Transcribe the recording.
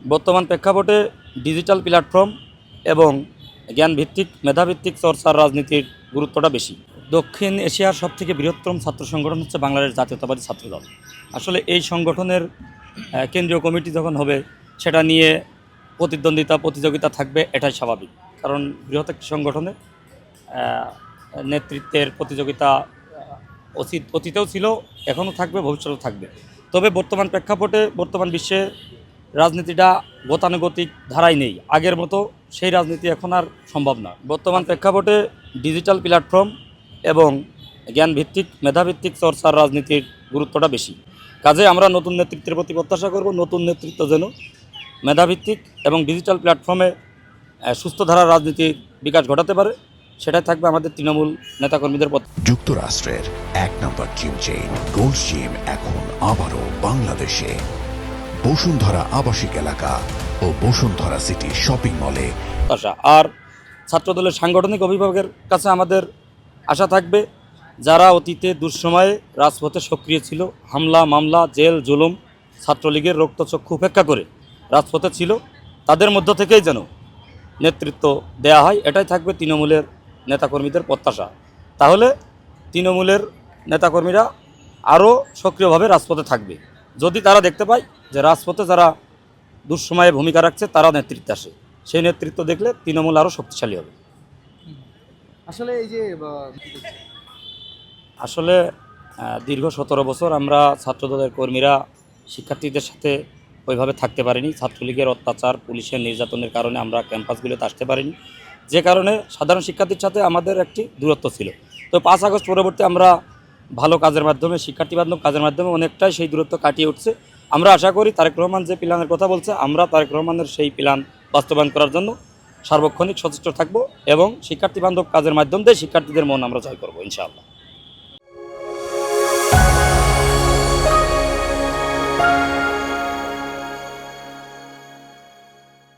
বর্তমান প্রেক্ষাপটে digital platform এবং জ্ঞানভিত্তিক মেধাভিত্তিক চর্চার রাজনীতির গুরুত্বটা বেশি। দক্ষিণ এশিয়ার সবথেকে বৃহত্তম ছাত্র সংগঠন হচ্ছে বাংলাদেশ জাতীয়তাবাদী ছাত্রদল। আসলে এই সংগঠনের কেন্দ্রীয় কমিটি যখন হবে সেটা নিয়ে প্রতিযোগিতা থাকবে, এটাই স্বাভাবিক। কারণ বৃহৎ একটি সংগঠনে নেতৃত্বের প্রতিযোগিতা অতীতেও ছিল, এখনও থাকবে, ভবিষ্যতেও থাকবে। তবে বর্তমান প্রেক্ষাপটে বর্তমান বিশ্বে রাজনীতিটা গতানুগতিক ধারায় নেই, আগের মতো সেই রাজনীতি এখন আর সম্ভব না। বর্তমান প্রেক্ষাপটে ডিজিটাল প্ল্যাটফর্ম এবং জ্ঞানভিত্তিক মেধাভিত্তিক চর্চার রাজনীতির গুরুত্বটা বেশি। কাজে আমরা নতুন নেতৃত্বের প্রতি প্রত্যাশা করব, নতুন নেতৃত্ব যেন মেধাভিত্তিক এবং ডিজিটাল প্ল্যাটফর্মে সুস্থ ধারার রাজনীতির বিকাশ ঘটাতে পারে, সেটাই থাকবে আমাদের তৃণমূল নেতাকর্মীদের পথ। যুক্তরাষ্ট্রের ১ নম্বর জিম চেইন গোল্ড জিম এখন আবারও বাংলাদেশে বসুন্ধরা আবাসিক এলাকা ও বসুন্ধরা সিটি শপিং মলে। আর ছাত্রদলের সাংগঠনিক অভিভাবকের কাছে আমাদের আশা থাকবে, যারা অতীতে দুঃসময়ে রাজপথে সক্রিয় ছিল, হামলা মামলা জেল জুলুম ছাত্রলীগের রক্তচক্ষু উপেক্ষা করে রাজপথে ছিল, তাদের মধ্য থেকেই যেন নেতৃত্ব দেয়া হয়, এটাই থাকবে তৃণমূলের নেতাকর্মীদের প্রত্যাশা। তাহলে তৃণমূলের নেতাকর্মীরা আরও সক্রিয়ভাবে রাজপথে থাকবে, যদি তারা দেখতে পায় যে রাজপথে যারা দুঃসময়ে ভূমিকা রাখছে তারা নেতৃত্বে আসে, সেই নেতৃত্ব দেখলে তৃণমূল আরও শক্তিশালী হবে। আসলে এই যে আসলে দীর্ঘ 17 বছর আমরা ছাত্রদলের কর্মীরা শিক্ষার্থীদের সাথে ওইভাবে থাকতে পারিনি। ছাত্রলীগের অত্যাচার, পুলিশের নির্যাতনের কারণে আমরা ক্যাম্পাসগুলোতে আসতে পারিনি, যে কারণে সাধারণ শিক্ষার্থীর সাথে আমাদের একটি দূরত্ব ছিল। তো 5 আগস্ট পরবর্তী আমরা ভালো কাজের মাধ্যমে, শিক্ষার্থীবান্ধব কাজের মাধ্যমে অনেকটাই সেই দূরত্ব কাটিয়ে উঠছে। আমরা আশা করি তারেক রহমান যে প্ল্যানের কথা বলছে, আমরা তারেক রহমানের সেই প্ল্যান বাস্তবায়ন করার জন্য সার্বক্ষণিক সচেষ্ট থাকব এবং শিক্ষার্থীবান্ধব কাজের মাধ্যম দিয়ে শিক্ষার্থীদের মন আমরা জয় করব ইনশাআল্লাহ।